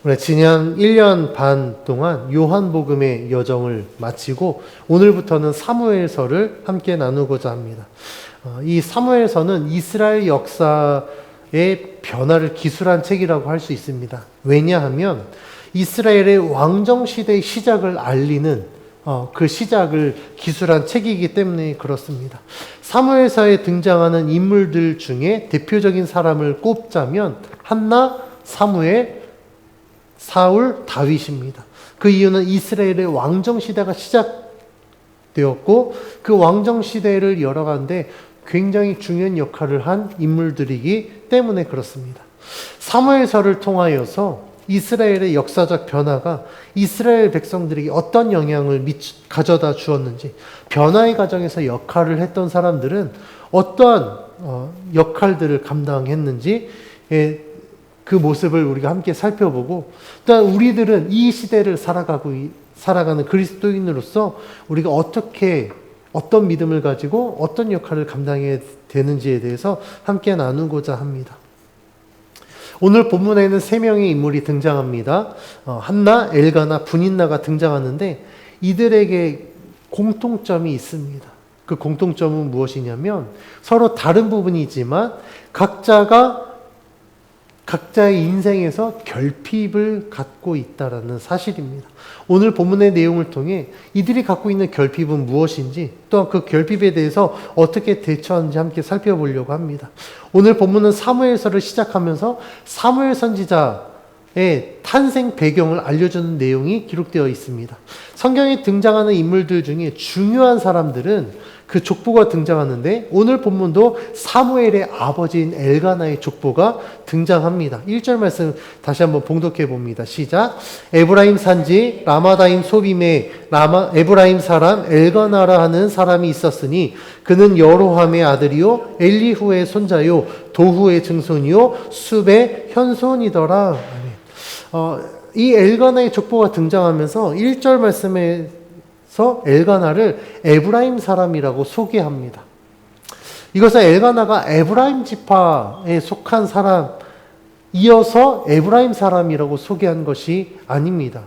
우리 지난 1년 반 동안 요한복음의 여정을 마치고 오늘부터는 사무엘서를 함께 나누고자 합니다. 이 사무엘서는 이스라엘 역사의 변화를 기술한 책이라고 할 수 있습니다. 왜냐하면 이스라엘의 왕정시대의 시작을 알리는 그 시작을 기술한 책이기 때문에 그렇습니다. 사무엘서에 등장하는 인물들 중에 대표적인 사람을 꼽자면 한나, 사무엘, 사울, 다윗입니다. 그 이유는 이스라엘의 왕정시대가 시작되었고 그 왕정시대를 열어가는데 굉장히 중요한 역할을 한 인물들이기 때문에 그렇습니다. 사무엘서를 통하여서 이스라엘의 역사적 변화가 이스라엘 백성들에게 어떤 영향을 가져다 주었는지, 변화의 과정에서 역할을 했던 사람들은 어떠한 역할들을 감당했는지 그 모습을 우리가 함께 살펴보고, 또한 우리들은 이 시대를 살아가는 그리스도인으로서 우리가 어떤 믿음을 가지고 어떤 역할을 감당해야 되는지에 대해서 함께 나누고자 합니다. 오늘 본문에는 3명의 인물이 등장합니다. 한나, 엘가나, 분인나가 등장하는데 이들에게 공통점이 있습니다. 그 공통점은 무엇이냐면 서로 다른 부분이지만 각자의 인생에서 결핍을 갖고 있다라는 사실입니다. 오늘 본문의 내용을 통해 이들이 갖고 있는 결핍은 무엇인지, 또한 그 결핍에 대해서 어떻게 대처하는지 함께 살펴보려고 합니다. 오늘 본문은 사무엘서를 시작하면서 사무엘 선지자의 탄생 배경을 알려주는 내용이 기록되어 있습니다. 성경에 등장하는 인물들 중에 중요한 사람들은 그 족보가 등장하는데 오늘 본문도 사무엘의 아버지인 엘가나의 족보가 등장합니다. 1절 말씀 다시 한번 봉독해 봅니다. 시작. 에브라임 산지 라마다임 소빔에 에브라임 사람 엘가나라 하는 사람이 있었으니 그는 여로함의 아들이요 엘리후의 손자요 도후의 증손이요 숲의 현손이더라. 이 엘가나의 족보가 등장하면서 1절 말씀에 엘가나를 에브라임 사람이라고 소개합니다. 이것은 엘가나가 에브라임 지파에 속한 사람이어서 에브라임 사람이라고 소개한 것이 아닙니다.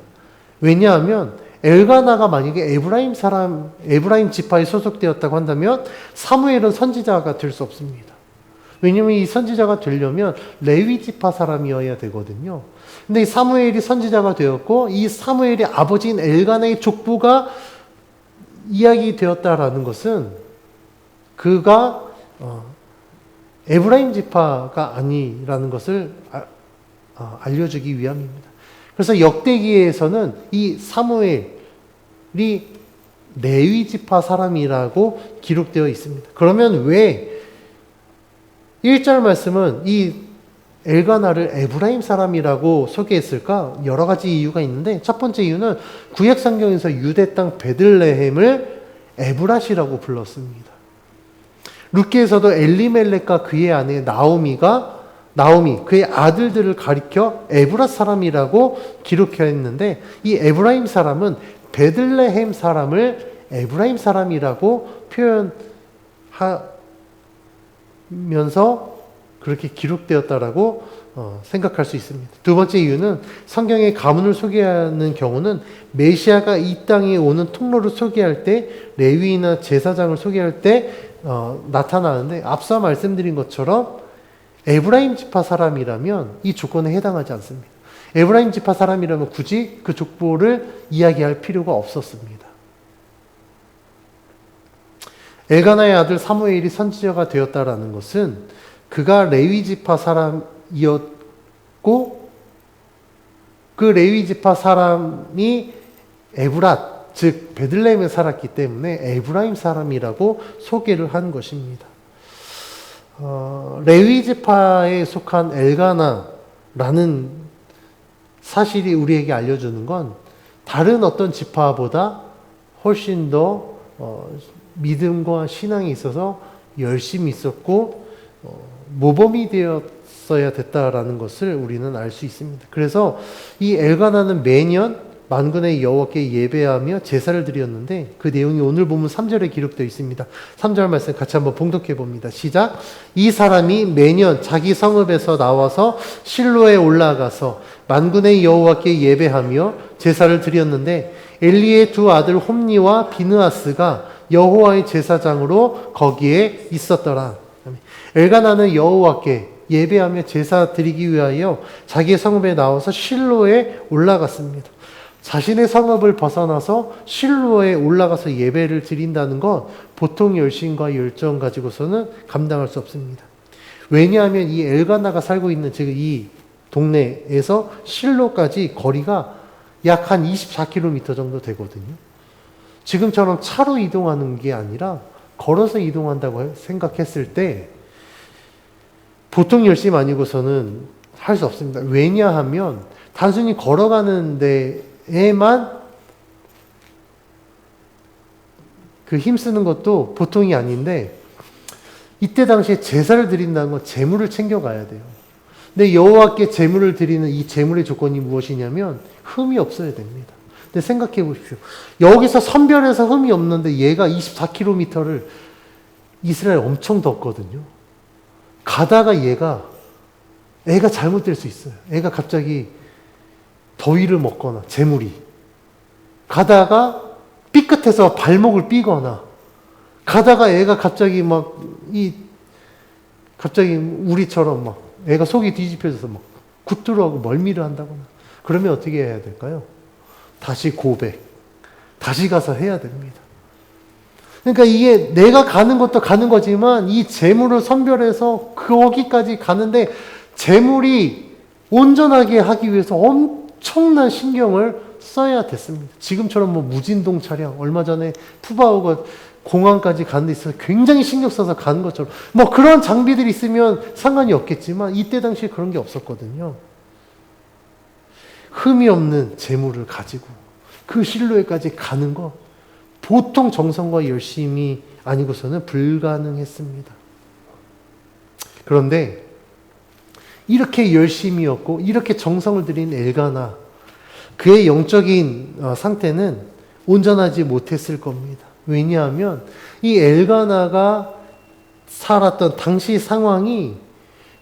왜냐하면 엘가나가 만약에 에브라임 지파에 소속되었다고 한다면 사무엘은 선지자가 될 수 없습니다. 왜냐하면 이 선지자가 되려면 레위 지파 사람이어야 되거든요. 근데 이 사무엘이 선지자가 되었고 이 사무엘의 아버지인 엘가나의 족보가 이야기되었다라는 것은 그가 에브라임 지파가 아니라는 것을 알려주기 위함입니다. 그래서 역대기에서는 이 사무엘이 레위 지파 사람이라고 기록되어 있습니다. 그러면 왜 1절 말씀은 이 엘가나를 에브라임 사람이라고 소개했을까? 여러 가지 이유가 있는데 첫 번째 이유는 구약 성경에서 유대 땅 베들레헴을 에브라시라고 불렀습니다. 룻기에서도 엘리멜렉과 그의 아내 나오미 그의 아들들을 가리켜 에브라 사람이라고 기록했는데 이 에브라임 사람은 베들레헴 사람을 에브라임 사람이라고 표현하면서 그렇게 기록되었다라고 생각할 수 있습니다. 두 번째 이유는 성경의 가문을 소개하는 경우는 메시아가 이 땅에 오는 통로를 소개할 때 레위나 제사장을 소개할 때 나타나는데 앞서 말씀드린 것처럼 에브라임 지파 사람이라면 이 조건에 해당하지 않습니다. 에브라임 지파 사람이라면 굳이 그 족보를 이야기할 필요가 없었습니다. 엘가나의 아들 사무엘이 선지자가 되었다라는 것은 그가 레위 지파 사람이었고 그 레위 지파 사람이 에브랏 즉 베들레헴에 살았기 때문에 에브라임 사람이라고 소개를 한 것입니다. 레위 지파에 속한 엘가나라는 사실이 우리에게 알려주는 건 다른 어떤 지파보다 훨씬 더 믿음과 신앙에 있어서 열심히 있었고 모범이 되었어야 됐다라는 것을 우리는 알 수 있습니다. 그래서 이 엘가나는 매년 만군의 여호와께 예배하며 제사를 드렸는데 그 내용이 오늘 본문 3절에 기록되어 있습니다. 3절 말씀 같이 한번 봉독해 봅니다. 시작. 이 사람이 매년 자기 성읍에서 나와서 실로에 올라가서 만군의 여호와께 예배하며 제사를 드렸는데 엘리의 두 아들 홈니와 비느하스가 여호와의 제사장으로 거기에 있었더라. 엘가나는 여호와께 예배하며 제사 드리기 위하여 자기의 성읍에 나와서 실로에 올라갔습니다. 자신의 성읍을 벗어나서 실로에 올라가서 예배를 드린다는 건 보통 열심과 열정 가지고서는 감당할 수 없습니다. 왜냐하면 이 엘가나가 살고 있는 지금 이 동네에서 실로까지 거리가 약 한 24km 정도 되거든요. 지금처럼 차로 이동하는 게 아니라 걸어서 이동한다고 생각했을 때 보통 열심 아니고서는 할 수 없습니다. 왜냐하면 단순히 걸어가는 데에만 그 힘쓰는 것도 보통이 아닌데 이때 당시에 제사를 드린다는 건 제물을 챙겨가야 돼요. 근데 여호와께 제물을 드리는 이 제물의 조건이 무엇이냐면 흠이 없어야 됩니다. 근데 생각해 보십시오. 여기서 선별해서 흠이 없는데 얘가 24km를 이스라엘 엄청 덥거든요. 가다가 애가 잘못될 수 있어요. 애가 갑자기 더위를 먹거나 재물이 가다가 삐끗해서 발목을 삐거나 가다가 애가 갑자기 갑자기 우리처럼 애가 속이 뒤집혀져서 굿들어하고 멀미를 한다거나 그러면 어떻게 해야 될까요? 다시 고백, 다시 가서 해야 됩니다. 그러니까 이게 내가 가는 것도 가는 거지만 이 재물을 선별해서 거기까지 가는데 재물이 온전하게 하기 위해서 엄청난 신경을 써야 됐습니다. 지금처럼 무진동 차량, 얼마 전에 푸바오가 공항까지 가는 데 있어서 굉장히 신경 써서 가는 것처럼 그런 장비들이 있으면 상관이 없겠지만 이때 당시에 그런 게 없었거든요. 흠이 없는 재물을 가지고 그 실로에까지 가는 것 보통 정성과 열심이 아니고서는 불가능했습니다. 그런데 이렇게 열심이었고 이렇게 정성을 들인 엘가나 그의 영적인 상태는 온전하지 못했을 겁니다. 왜냐하면 이 엘가나가 살았던 당시 상황이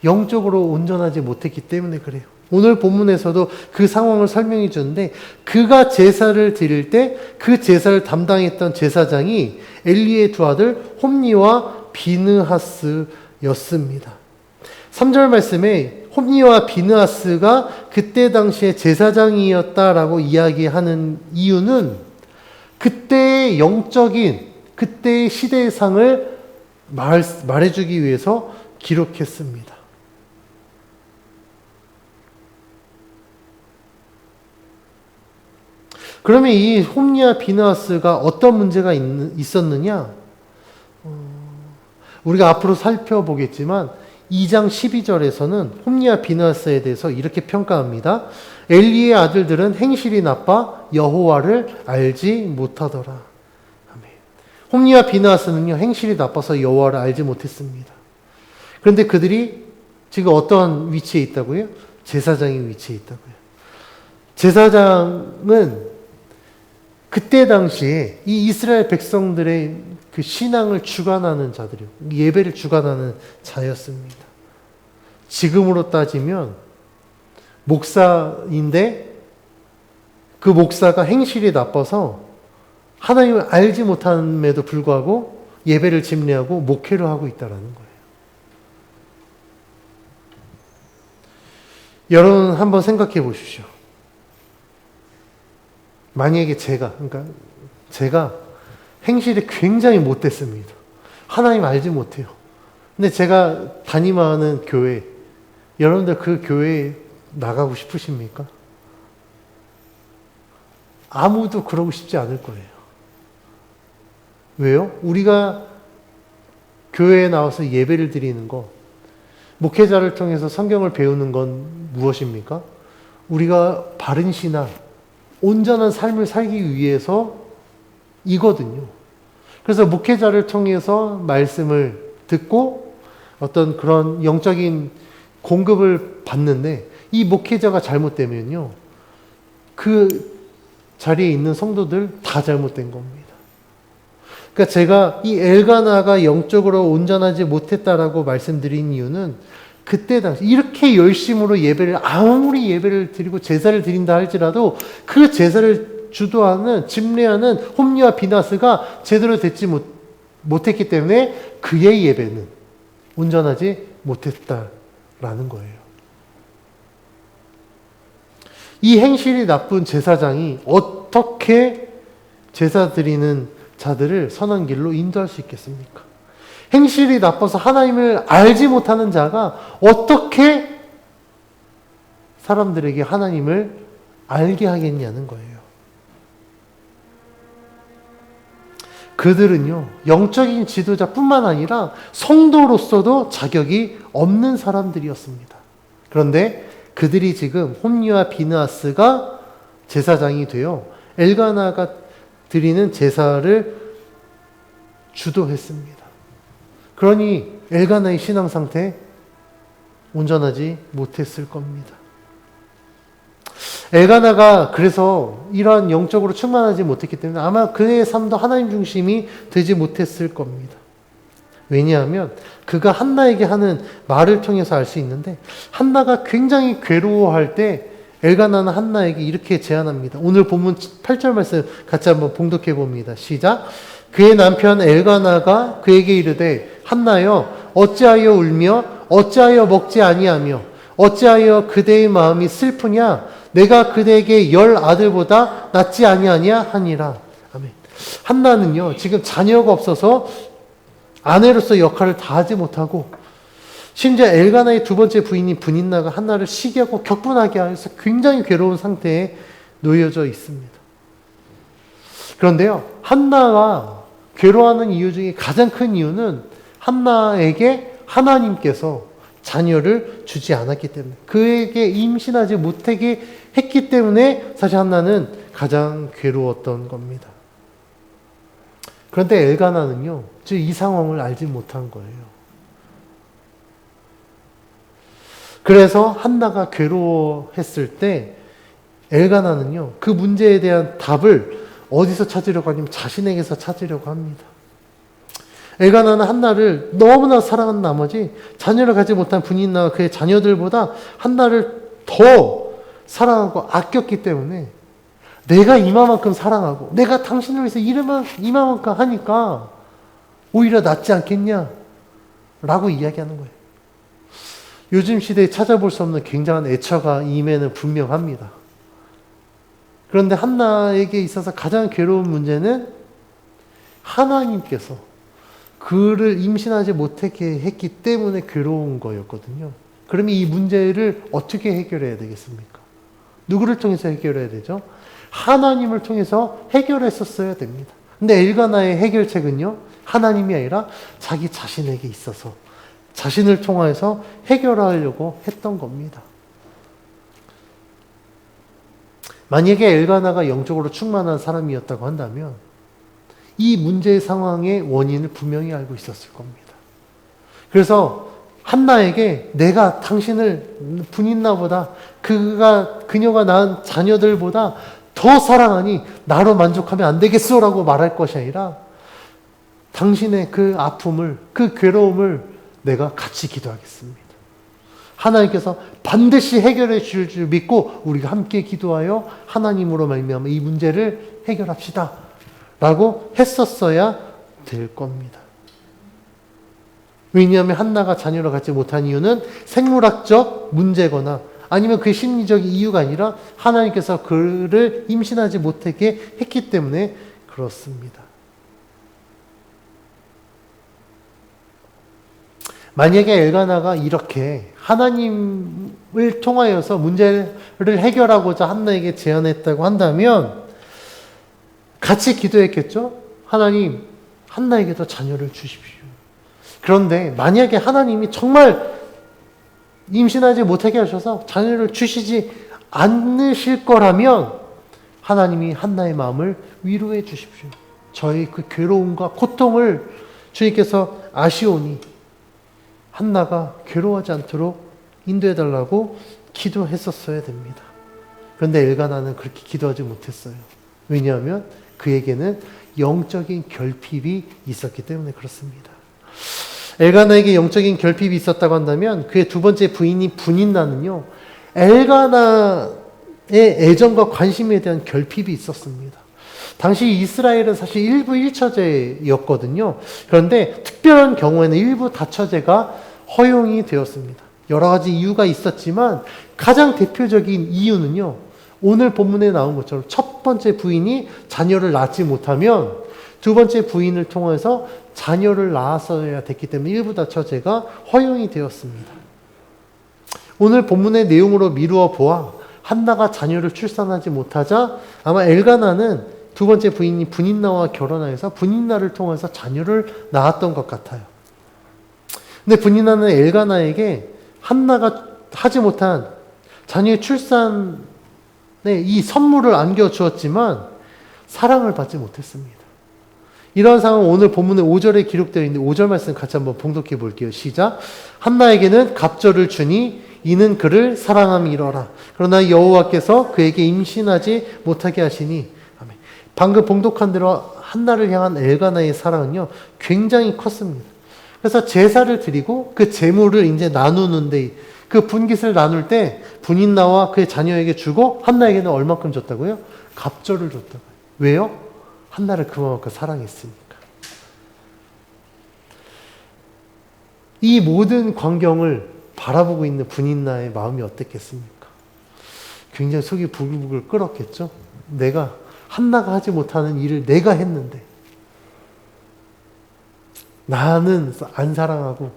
영적으로 온전하지 못했기 때문에 그래요. 오늘 본문에서도 그 상황을 설명해 주는데 그가 제사를 드릴 때 그 제사를 담당했던 제사장이 엘리의 두 아들 홈니와 비느하스였습니다. 3절 말씀에 홈니와 비느하스가 그때 당시에 제사장이었다라고 이야기하는 이유는 그때의 영적인 그때의 시대의 상을 말해주기 위해서 기록했습니다. 그러면 이 홈니와 비느하스가 어떤 문제가 있었느냐? 우리가 앞으로 살펴보겠지만 2장 12절에서는 홈니와 비느하스에 대해서 이렇게 평가합니다. 엘리의 아들들은 행실이 나빠 여호와를 알지 못하더라. 아멘. 홈니와 비느하스는요 행실이 나빠서 여호와를 알지 못했습니다. 그런데 그들이 지금 어떤 위치에 있다고요? 제사장의 위치에 있다고요. 제사장은 그때 당시에 이 이스라엘 백성들의 그 신앙을 주관하는 자들이요. 예배를 주관하는 자였습니다. 지금으로 따지면 목사인데 그 목사가 행실이 나빠서 하나님을 알지 못함에도 불구하고 예배를 집례하고 목회를 하고 있다는 거예요. 여러분 한번 생각해 보십시오. 만약에 제가 행실이 굉장히 못됐습니다. 하나님 알지 못해요. 근데 제가 담임하는 교회, 여러분들 그 교회에 나가고 싶으십니까? 아무도 그러고 싶지 않을 거예요. 왜요? 우리가 교회에 나와서 예배를 드리는 것, 목회자를 통해서 성경을 배우는 건 무엇입니까? 우리가 바른 신앙, 온전한 삶을 살기 위해서 이거든요. 그래서 목회자를 통해서 말씀을 듣고 어떤 그런 영적인 공급을 받는데 이 목회자가 잘못되면요. 그 자리에 있는 성도들 다 잘못된 겁니다. 그러니까 제가 이 엘가나가 영적으로 온전하지 못했다라고 말씀드린 이유는 그때 당시 이렇게 열심으로 예배를 아무리 예배를 드리고 제사를 드린다 할지라도 그 제사를 주도하는 집례하는 홈리와 비나스가 제대로 되지 못했기 때문에 그의 예배는 온전하지 못했다라는 거예요. 이 행실이 나쁜 제사장이 어떻게 제사 드리는 자들을 선한 길로 인도할 수 있겠습니까? 행실이 나빠서 하나님을 알지 못하는 자가 어떻게 사람들에게 하나님을 알게 하겠냐는 거예요. 그들은요, 영적인 지도자뿐만 아니라 성도로서도 자격이 없는 사람들이었습니다. 그런데 그들이 지금 홈리와 비느하스가 제사장이 되어 엘가나가 드리는 제사를 주도했습니다. 그러니 엘가나의 신앙 상태 온전하지 못했을 겁니다. 엘가나가 그래서 이러한 영적으로 충만하지 못했기 때문에 아마 그의 삶도 하나님 중심이 되지 못했을 겁니다. 왜냐하면 그가 한나에게 하는 말을 통해서 알 수 있는데 한나가 굉장히 괴로워할 때 엘가나는 한나에게 이렇게 제안합니다. 오늘 본문 8절 말씀 같이 한번 봉독해 봅니다. 시작. 그의 남편 엘가나가 그에게 이르되 한나여 어찌하여 울며 어찌하여 먹지 아니하며 어찌하여 그대의 마음이 슬프냐 내가 그대에게 10 아들보다 낫지 아니하냐 하니라. 아멘. 한나는요 지금 자녀가 없어서 아내로서 역할을 다하지 못하고 심지어 엘가나의 두 번째 부인인 분인나가 한나를 시기하고 격분하게 해서 굉장히 괴로운 상태에 놓여져 있습니다. 그런데요 한나가 괴로워하는 이유 중에 가장 큰 이유는 한나에게 하나님께서 자녀를 주지 않았기 때문에 그에게 임신하지 못하게 했기 때문에 사실 한나는 가장 괴로웠던 겁니다. 그런데 엘가나는요 즉 이 상황을 알지 못한 거예요. 그래서 한나가 괴로워했을 때 엘가나는요 그 문제에 대한 답을 어디서 찾으려고 하냐면 자신에게서 찾으려고 합니다. 엘가나는 한나를 너무나 사랑한 나머지 자녀를 갖지 못한 분인나와 그의 자녀들보다 한나를 더 사랑하고 아꼈기 때문에 내가 이만큼 사랑하고 내가 당신을 위해서 이만큼 하니까 오히려 낫지 않겠냐 라고 이야기하는 거예요. 요즘 시대에 찾아볼 수 없는 굉장한 애처가 임에는 분명합니다. 그런데 한나에게 있어서 가장 괴로운 문제는 하나님께서 그를 임신하지 못하게 했기 때문에 괴로운 거였거든요. 그러면 이 문제를 어떻게 해결해야 되겠습니까? 누구를 통해서 해결해야 되죠? 하나님을 통해서 해결했었어야 됩니다. 근데 엘가나의 해결책은요, 하나님이 아니라 자기 자신에게 있어서 자신을 통해서 해결하려고 했던 겁니다. 만약에 엘가나가 영적으로 충만한 사람이었다고 한다면 이 문제의 상황의 원인을 분명히 알고 있었을 겁니다. 그래서 한나에게 내가 당신을 분인나보다 그녀가 낳은 자녀들보다 더 사랑하니 나로 만족하면 안 되겠소라고 말할 것이 아니라 당신의 그 아픔을 그 괴로움을 내가 같이 기도하겠습니다. 하나님께서 반드시 해결해 주실 줄 믿고 우리가 함께 기도하여 하나님으로 말미암아 이 문제를 해결합시다 라고 했었어야 될 겁니다. 왜냐하면 한나가 자녀를 갖지 못한 이유는 생물학적 문제거나 아니면 그 심리적 이유가 아니라 하나님께서 그를 임신하지 못하게 했기 때문에 그렇습니다. 만약에 엘가나가 이렇게 하나님을 통하여서 문제를 해결하고자 한나에게 제안했다고 한다면 같이 기도했겠죠? 하나님, 한나에게도 자녀를 주십시오. 그런데 만약에 하나님이 정말 임신하지 못하게 하셔서 자녀를 주시지 않으실 거라면 하나님이 한나의 마음을 위로해 주십시오. 저의 그 괴로움과 고통을 주님께서 아시오니 한나가 괴로워하지 않도록 인도해달라고 기도했었어야 됩니다. 그런데 엘가나는 그렇게 기도하지 못했어요. 왜냐하면 그에게는 영적인 결핍이 있었기 때문에 그렇습니다. 엘가나에게 영적인 결핍이 있었다고 한다면 그의 두 번째 부인인 분인나는요, 엘가나의 애정과 관심에 대한 결핍이 있었습니다. 당시 이스라엘은 사실 일부 일처제였거든요. 그런데 특별한 경우에는 일부 다처제가 허용이 되었습니다. 여러 가지 이유가 있었지만 가장 대표적인 이유는요, 오늘 본문에 나온 것처럼 첫 번째 부인이 자녀를 낳지 못하면 두 번째 부인을 통해서 자녀를 낳았어야 됐기 때문에 일부 다처제가 허용이 되었습니다. 오늘 본문의 내용으로 미루어 보아 한나가 자녀를 출산하지 못하자 아마 엘가나는 두 번째 부인인 분인나와 결혼하여서 분인나를 통해서 자녀를 낳았던 것 같아요. 근데 분인나는 엘가나에게 한나가 하지 못한 자녀의 출산에 이 선물을 안겨주었지만 사랑을 받지 못했습니다. 이런 상황은 오늘 본문의 5절에 기록되어 있는데 5절 말씀 같이 한번 봉독해 볼게요. 시작. 한나에게는 갑절을 주니 이는 그를 사랑함이로라. 그러나 여호와께서 그에게 임신하지 못하게 하시니. 아멘. 방금 봉독한 대로 한나를 향한 엘가나의 사랑은요, 굉장히 컸습니다. 그래서 제사를 드리고 그 제물을 이제 나누는데 그 분깃을 나눌 때 분인나와 그의 자녀에게 주고 한나에게는 얼마큼 줬다고요? 갑절을 줬다고요. 왜요? 한나를 그만큼 사랑했으니까. 이 모든 광경을 바라보고 있는 분인나의 마음이 어땠겠습니까? 굉장히 속이 부글부글 끓었겠죠? 내가 한나가 하지 못하는 일을 내가 했는데 나는 안 사랑하고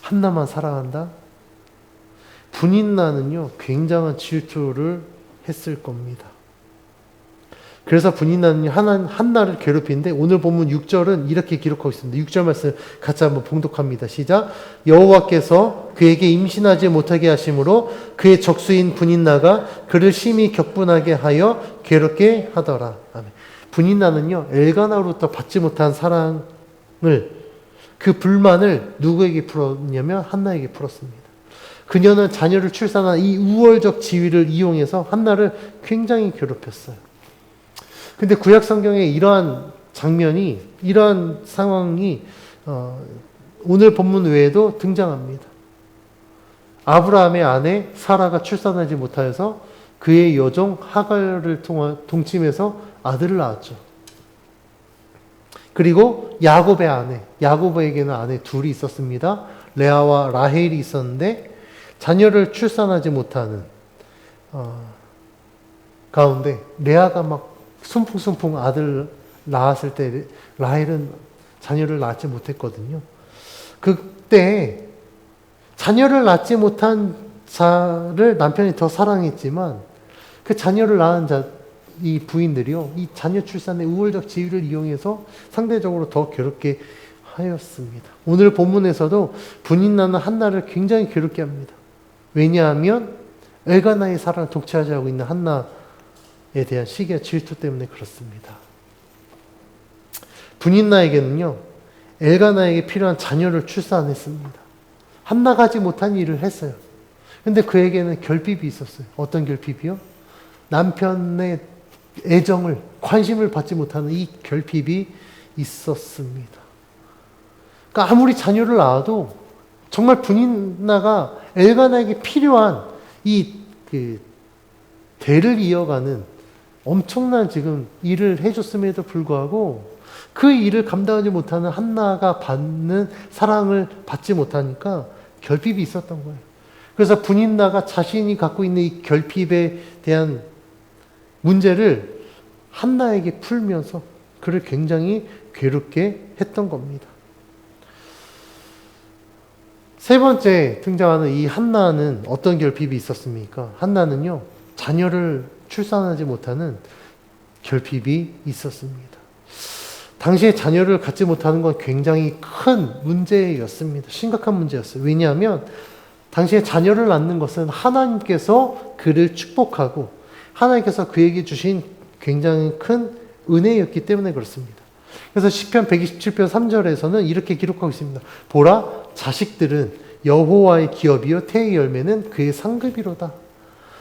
한나만 사랑한다? 분인나는요, 굉장한 질투를 했을 겁니다. 그래서 분인나는 한나를 괴롭히는데 오늘 본문 6절은 이렇게 기록하고 있습니다. 6절 말씀 같이 한번 봉독합니다. 시작. 여호와께서 그에게 임신하지 못하게 하심으로 그의 적수인 분인나가 그를 심히 격분하게 하여 괴롭게 하더라. 아멘. 분인나는요, 엘가나로부터 받지 못한 사랑을, 그 불만을 누구에게 풀었냐면 한나에게 풀었습니다. 그녀는 자녀를 출산한 이 우월적 지위를 이용해서 한나를 굉장히 괴롭혔어요. 근데 구약 성경에 이러한 장면이, 이러한 상황이 오늘 본문 외에도 등장합니다. 아브라함의 아내 사라가 출산하지 못하여서 그의 여종 하갈을 동침해서 아들을 낳았죠. 그리고 야곱의 아내, 야곱에게는 아내 둘이 있었습니다. 레아와 라헬이 있었는데 자녀를 출산하지 못하는 가운데 레아가 막 순풍순풍 아들 낳았을 때 라헬은 자녀를 낳지 못했거든요. 그때 자녀를 낳지 못한 자를 남편이 더 사랑했지만 그 자녀를 낳은 이 부인들이요, 이 자녀 출산의 우월적 지위를 이용해서 상대적으로 더 괴롭게 하였습니다. 오늘 본문에서도 분인나는 한나를 굉장히 괴롭게 합니다. 왜냐하면 엘가나의 사랑을 독차지하지 하고 있는 한나에 대한 시기와 질투 때문에 그렇습니다. 분인나에게는요, 엘가나에게 필요한 자녀를 출산했습니다. 한나가 하지 못한 일을 했어요. 근데 그에게는 결핍이 있었어요. 어떤 결핍이요? 남편의 애정을, 관심을 받지 못하는 이 결핍이 있었습니다. 그러니까 아무리 자녀를 낳아도 정말 분인나가 엘가나에게 필요한 그 대를 이어가는 엄청난 지금 일을 해줬음에도 불구하고 그 일을 감당하지 못하는 한나가 받는 사랑을 받지 못하니까 결핍이 있었던 거예요. 그래서 분인나가 자신이 갖고 있는 이 결핍에 대한 문제를 한나에게 풀면서 그를 굉장히 괴롭게 했던 겁니다. 세 번째 등장하는 이 한나는 어떤 결핍이 있었습니까? 한나는요, 자녀를 출산하지 못하는 결핍이 있었습니다. 당시에 자녀를 갖지 못하는 건 굉장히 큰 문제였습니다. 심각한 문제였어요. 왜냐하면 당시에 자녀를 낳는 것은 하나님께서 그를 축복하고 하나님께서 그에게 주신 굉장히 큰 은혜였기 때문에 그렇습니다. 그래서 시편 127편 3절에서는 이렇게 기록하고 있습니다. 보라, 자식들은 여호와의 기업이요 태의 열매는 그의 상급이로다.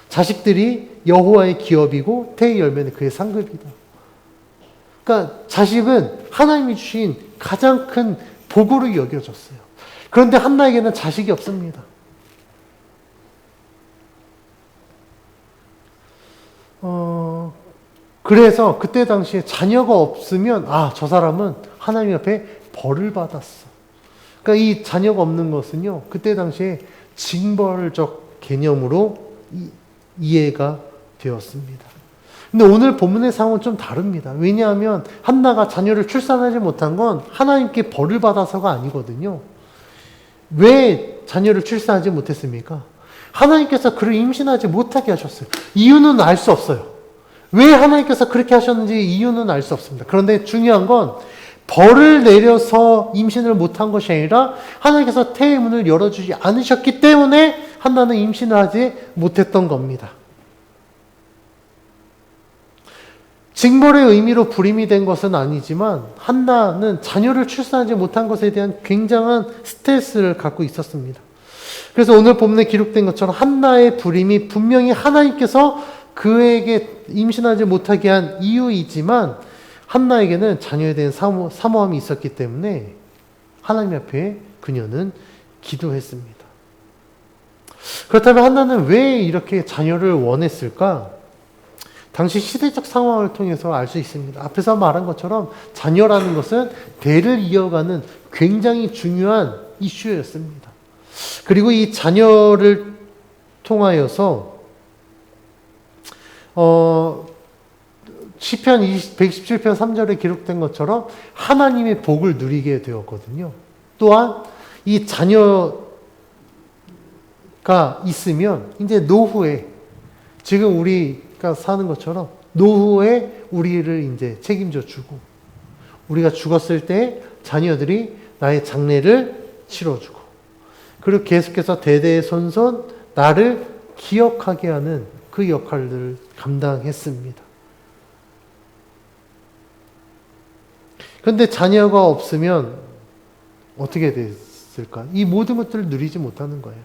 자식들이 여호와의 기업이고 태의 열매는 그의 상급이다. 그러니까 자식은 하나님이 주신 가장 큰 복으로 여겨졌어요. 그런데 한나에게는 자식이 없습니다. 그래서 그때 당시에 자녀가 없으면 저 사람은 하나님 앞에 벌을 받았어. 그러니까 이 자녀가 없는 것은요, 그때 당시에 징벌적 개념으로 이해가 되었습니다. 근데 오늘 본문의 상황은 좀 다릅니다. 왜냐하면 한나가 자녀를 출산하지 못한 건 하나님께 벌을 받아서가 아니거든요. 왜 자녀를 출산하지 못했습니까? 하나님께서 그를 임신하지 못하게 하셨어요. 이유는 알 수 없어요. 왜 하나님께서 그렇게 하셨는지 이유는 알 수 없습니다. 그런데 중요한 건 벌을 내려서 임신을 못한 것이 아니라 하나님께서 태의 문을 열어주지 않으셨기 때문에 한나는 임신을 하지 못했던 겁니다. 징벌의 의미로 불임이 된 것은 아니지만 한나는 자녀를 출산하지 못한 것에 대한 굉장한 스트레스를 갖고 있었습니다. 그래서 오늘 본문에 기록된 것처럼 한나의 불임이 분명히 하나님께서 그에게 임신하지 못하게 한 이유이지만 한나에게는 자녀에 대한 사모함이 있었기 때문에 하나님 앞에 그녀는 기도했습니다. 그렇다면 한나는 왜 이렇게 자녀를 원했을까? 당시 시대적 상황을 통해서 알 수 있습니다. 앞에서 말한 것처럼 자녀라는 것은 대를 이어가는 굉장히 중요한 이슈였습니다. 그리고 이 자녀를 통하여서 시편 117편 3절에 기록된 것처럼 하나님의 복을 누리게 되었거든요. 또한 이 자녀가 있으면 이제 노후에 지금 우리가 사는 것처럼 노후에 우리를 이제 책임져 주고 우리가 죽었을 때 자녀들이 나의 장례를 치러주고 그리고 계속해서 대대손손 나를 기억하게 하는 그 역할들을 감당했습니다. 그런데 자녀가 없으면 어떻게 됐을까? 이 모든 것들을 누리지 못하는 거예요.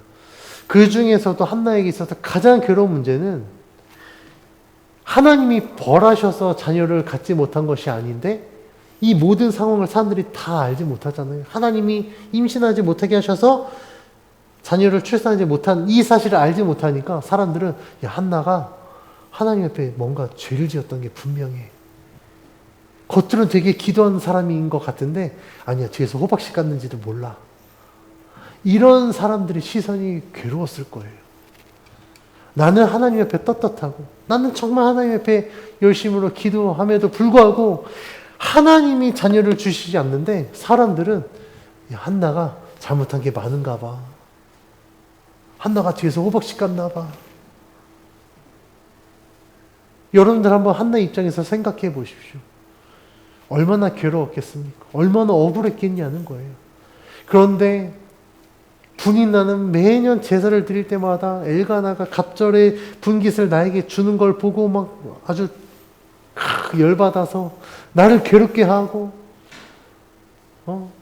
그 중에서도 한나에게 있어서 가장 괴로운 문제는 하나님이 벌하셔서 자녀를 갖지 못한 것이 아닌데 이 모든 상황을 사람들이 다 알지 못하잖아요. 하나님이 임신하지 못하게 하셔서 자녀를 출산하지 못한 이 사실을 알지 못하니까 사람들은 야, 한나가 하나님 앞에 뭔가 죄를 지었던 게 분명해. 겉으로는 되게 기도하는 사람인 것 같은데 아니야, 뒤에서 호박씨 깠는지도 몰라. 이런 사람들의 시선이 괴로웠을 거예요. 나는 하나님 앞에 떳떳하고 나는 정말 하나님 앞에 열심으로 기도함에도 불구하고 하나님이 자녀를 주시지 않는데 사람들은 야, 한나가 잘못한 게 많은가 봐. 한나가 뒤에서 호박씨 깠나 봐. 여러분들 한번 한나 입장에서 생각해 보십시오. 얼마나 괴로웠겠습니까? 얼마나 억울했겠냐는 거예요. 그런데 분인나는 매년 제사를 드릴 때마다 엘가나가 갑절에 분깃을 나에게 주는 걸 보고 막 아주 열받아서 나를 괴롭게 하고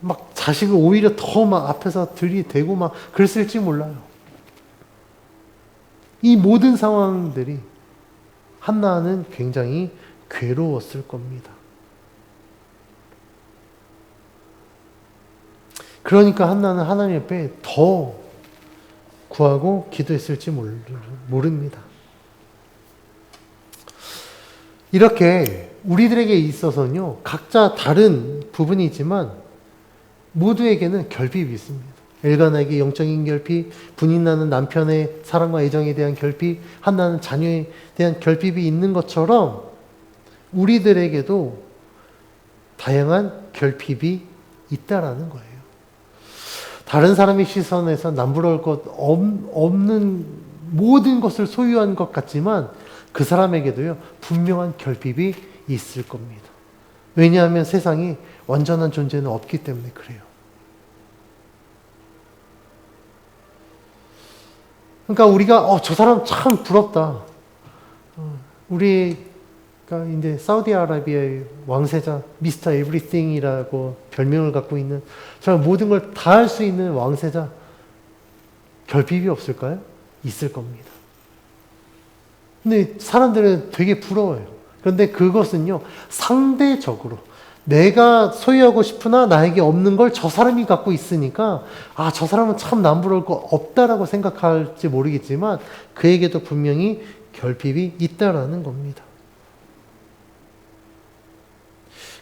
막 자식을 오히려 더 막 앞에서 들이대고 막 그랬을지 몰라요. 이 모든 상황들이 한나는 굉장히 괴로웠을 겁니다. 그러니까 한나는 하나님 앞에 더 구하고 기도했을지 모릅니다. 이렇게 우리들에게 있어서는요, 각자 다른 부분이지만 모두에게는 결핍이 있습니다. 엘가나에게 영적인 결핍, 분인나는 남편의 사랑과 애정에 대한 결핍, 한나는 자녀에 대한 결핍이 있는 것처럼 우리들에게도 다양한 결핍이 있다라는 거예요. 다른 사람의 시선에서 남부러울 것 없는 모든 것을 소유한 것 같지만 그 사람에게도요, 분명한 결핍이 있을 겁니다. 왜냐하면 세상에 완전한 존재는 없기 때문에 그래요. 그러니까 우리가 저 사람 참 부럽다. 우리가 이제 사우디아라비아의 왕세자 미스터 에브리띵이라고 별명을 갖고 있는 정말 모든 걸 다 할 수 있는 왕세자, 결핍이 없을까요? 있을 겁니다. 근데 사람들은 되게 부러워요. 그런데 그것은요, 상대적으로 내가 소유하고 싶으나 나에게 없는 걸 저 사람이 갖고 있으니까 아, 저 사람은 참 남부러울 거 없다라고 생각할지 모르겠지만 그에게도 분명히 결핍이 있다라는 겁니다.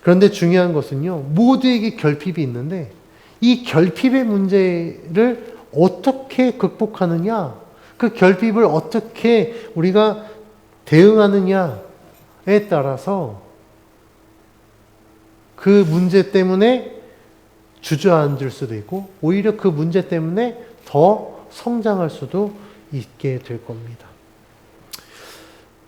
그런데 중요한 것은요, 모두에게 결핍이 있는데 이 결핍의 문제를 어떻게 극복하느냐, 그 결핍을 어떻게 우리가 대응하느냐에 따라서 그 문제 때문에 주저앉을 수도 있고 오히려 그 문제 때문에 더 성장할 수도 있게 될 겁니다.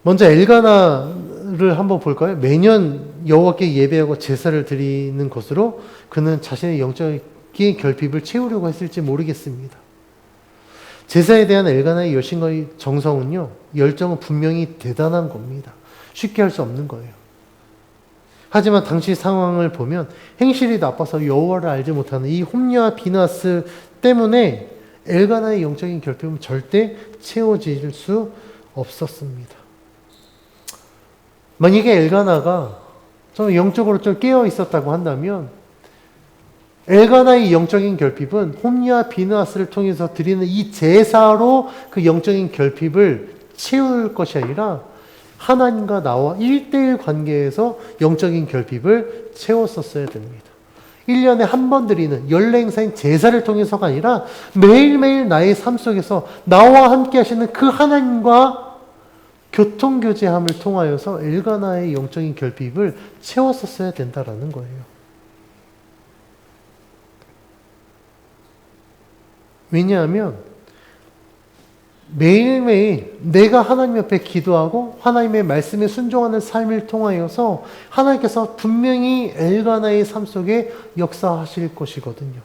먼저 엘가나를 한번 볼까요? 매년 여호와께 예배하고 제사를 드리는 것으로 그는 자신의 영적인 결핍을 채우려고 했을지 모르겠습니다. 제사에 대한 엘가나의 열심과 정성은요, 열정은 분명히 대단한 겁니다. 쉽게 할 수 없는 거예요. 하지만 당시 상황을 보면 행실이 나빠서 여호와를 알지 못하는 이 홈리와 비나스 때문에 엘가나의 영적인 결핍은 절대 채워질 수 없었습니다. 만약에 엘가나가 좀 영적으로 좀 깨어 있었다고 한다면 엘가나의 영적인 결핍은 홈리와 비나스를 통해서 드리는 이 제사로 그 영적인 결핍을 채울 것이 아니라 하나님과 나와 1대1 관계에서 영적인 결핍을 채웠었어야 됩니다. 1년에 한 번 드리는 연례 행사인 제사를 통해서가 아니라 매일매일 나의 삶 속에서 나와 함께 하시는 그 하나님과 교통교제함을 통하여서 엘가나의 영적인 결핍을 채웠었어야 된다라는 거예요. 왜냐하면 매일매일 내가 하나님 옆에 기도하고 하나님의 말씀에 순종하는 삶을 통하여서 하나님께서 분명히 엘가나의 삶 속에 역사하실 것이거든요.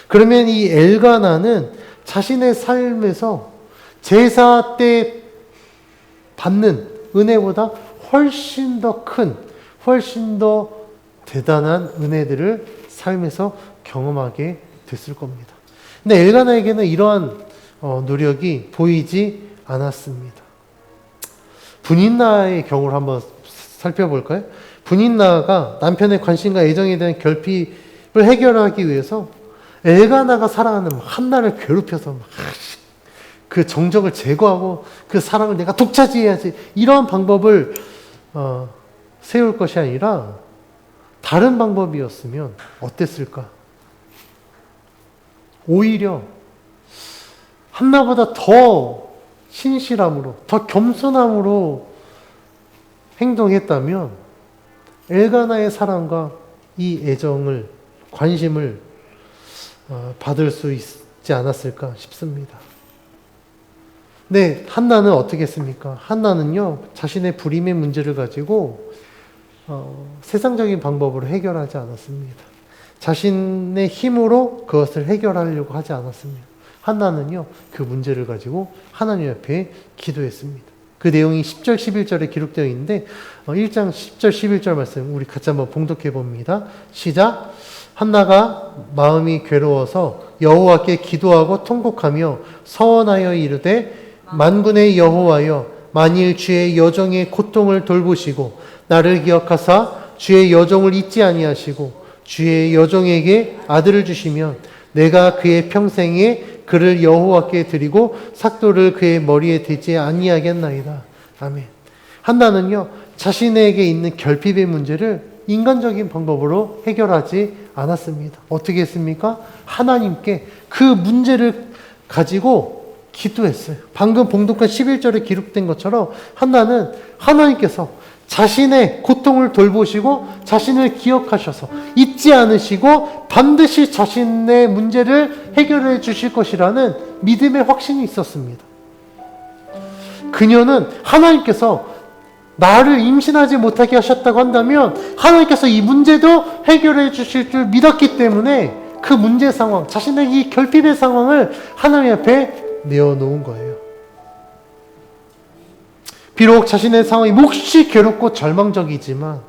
그러면 이 엘가나는 자신의 삶에서 제사 때 받는 은혜보다 훨씬 더 큰, 훨씬 더 대단한 은혜들을 삶에서 경험하게 됐을 겁니다. 근데 엘가나에게는 이러한 노력이 보이지 않았습니다. 분인나의 경우를 한번 살펴볼까요? 분인나가 남편의 관심과 애정에 대한 결핍을 해결하기 위해서 엘가나가 사랑하는 한나를 괴롭혀서 그 정적을 제거하고 그 사랑을 내가 독차지해야지, 이런 방법을 세울 것이 아니라 다른 방법이었으면 어땠을까? 오히려 한나보다 더 신실함으로, 더 겸손함으로 행동했다면 엘가나의 사랑과 이 애정을, 관심을 받을 수 있지 않았을까 싶습니다. 네, 한나는 어떻게 했습니까? 한나는요, 자신의 불임의 문제를 가지고 세상적인 방법으로 해결하지 않았습니다. 자신의 힘으로 그것을 해결하려고 하지 않았습니다. 한나는요, 그 문제를 가지고 하나님 앞에 기도했습니다. 그 내용이 10절, 11절에 기록되어 있는데 1장 10절, 11절 말씀 우리 같이 한번 봉독해 봅니다. 시작! 한나가 마음이 괴로워서 여호와께 기도하고 통곡하며 서원하여 이르되 만군의 여호와여, 만일 주의 여종의 고통을 돌보시고 나를 기억하사 주의 여종을 잊지 아니하시고 주의 여종에게 아들을 주시면 내가 그의 평생에 그를 여호와께 드리고 삭도를 그의 머리에 대지 아니하겠나이다. 아멘. 한나는요, 자신에게 있는 결핍의 문제를 인간적인 방법으로 해결하지 않았습니다. 어떻게 했습니까? 하나님께 그 문제를 가지고 기도했어요. 방금 봉독한 11절에 기록된 것처럼 한나는 하나님께서 자신의 고통을 돌보시고 자신을 기억하셔서 잊지 않으시고 반드시 자신의 문제를 해결해 주실 것이라는 믿음의 확신이 있었습니다. 그녀는 하나님께서 나를 임신하지 못하게 하셨다고 한다면 하나님께서 이 문제도 해결해 주실 줄 믿었기 때문에 그 문제 상황, 자신의 이 결핍의 상황을 하나님 앞에 내어놓은 거예요. 비록 자신의 상황이 몹시 괴롭고 절망적이지만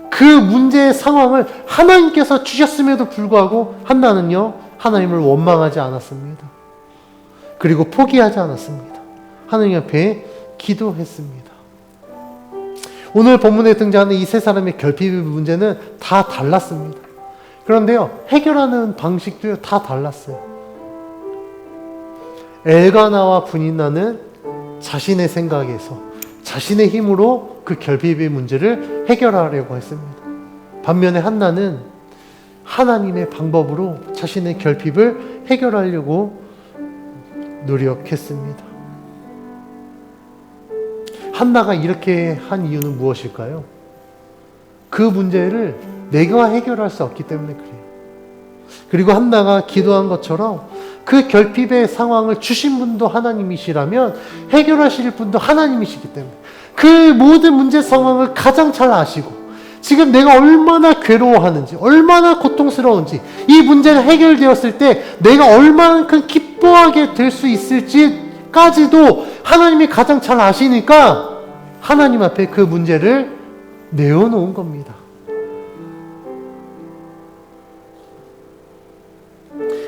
그 문제의 상황을 하나님께서 주셨음에도 불구하고 한나는요, 하나님을 원망하지 않았습니다. 그리고 포기하지 않았습니다. 하나님 앞에 기도했습니다. 오늘 본문에 등장하는 이 세 사람의 결핍의 문제는 다 달랐습니다. 그런데요, 해결하는 방식도 다 달랐어요. 엘가나와 브닌나는 자신의 생각에서, 자신의 힘으로 그 결핍의 문제를 해결하려고 했습니다. 반면에 한나는 하나님의 방법으로 자신의 결핍을 해결하려고 노력했습니다. 한나가 이렇게 한 이유는 무엇일까요? 그 문제를 내가 해결할 수 없기 때문에 그래요. 그리고 한나가 기도한 것처럼 그 결핍의 상황을 주신 분도 하나님이시라면 해결하실 분도 하나님이시기 때문에 그 모든 문제 상황을 가장 잘 아시고 지금 내가 얼마나 괴로워하는지, 얼마나 고통스러운지, 이 문제가 해결되었을 때 내가 얼마만큼 기뻐하게 될 수 있을지까지도 하나님이 가장 잘 아시니까 하나님 앞에 그 문제를 내어놓은 겁니다.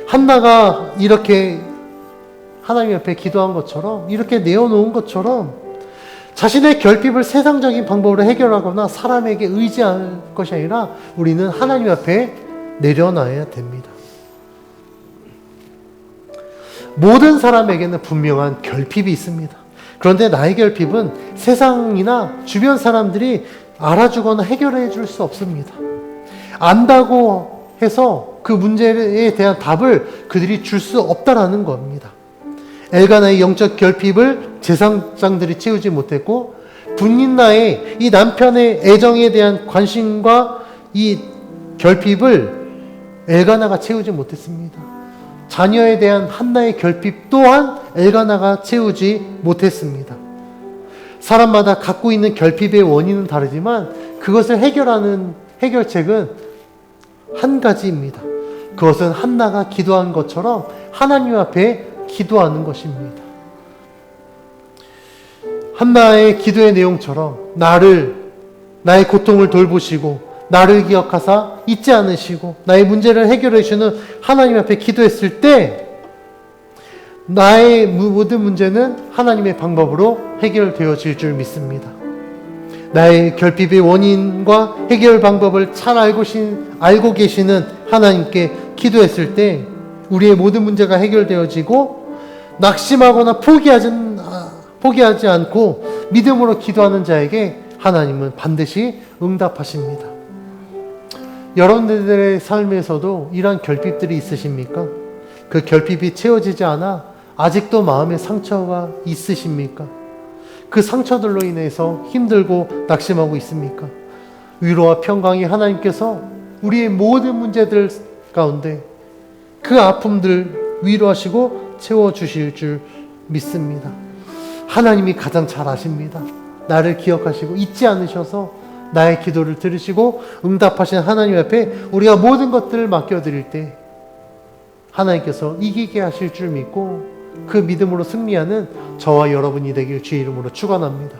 한나가 이렇게 하나님 앞에 기도한 것처럼, 이렇게 내어놓은 것처럼 자신의 결핍을 세상적인 방법으로 해결하거나 사람에게 의지할 것이 아니라 우리는 하나님 앞에 내려놔야 됩니다. 모든 사람에게는 분명한 결핍이 있습니다. 그런데 나의 결핍은 세상이나 주변 사람들이 알아주거나 해결해 줄 수 없습니다. 안다고 해서 그 문제에 대한 답을 그들이 줄 수 없다라는 겁니다. 엘가나의 영적 결핍을 제사장들이 채우지 못했고, 브닌나의 이 남편의 애정에 대한 관심과 이 결핍을 엘가나가 채우지 못했습니다. 자녀에 대한 한나의 결핍 또한 엘가나가 채우지 못했습니다. 사람마다 갖고 있는 결핍의 원인은 다르지만 그것을 해결하는 해결책은 한 가지입니다. 그것은 한나가 기도한 것처럼 하나님 앞에 기도하는 것입니다. 한나의 기도의 내용처럼 나의 고통을 돌보시고 나를 기억하사 잊지 않으시고 나의 문제를 해결해 주시는 하나님 앞에 기도했을 때 나의 모든 문제는 하나님의 방법으로 해결되어질 줄 믿습니다. 나의 결핍의 원인과 해결 방법을 잘 알고 계시는 하나님께 기도했을 때 우리의 모든 문제가 해결되어지고 낙심하거나 포기하지 않고 믿음으로 기도하는 자에게 하나님은 반드시 응답하십니다. 여러분들의 삶에서도 이러한 결핍들이 있으십니까? 그 결핍이 채워지지 않아 아직도 마음에 상처가 있으십니까? 그 상처들로 인해서 힘들고 낙심하고 있습니까? 위로와 평강이 하나님께서 우리의 모든 문제들 가운데 그 아픔들 위로하시고 채워주실 줄 믿습니다. 하나님이 가장 잘 아십니다. 나를 기억하시고 잊지 않으셔서 나의 기도를 들으시고 응답하신 하나님 앞에 우리가 모든 것들을 맡겨드릴 때 하나님께서 이기게 하실 줄 믿고 그 믿음으로 승리하는 저와 여러분이 되길 주의 이름으로 축원합니다.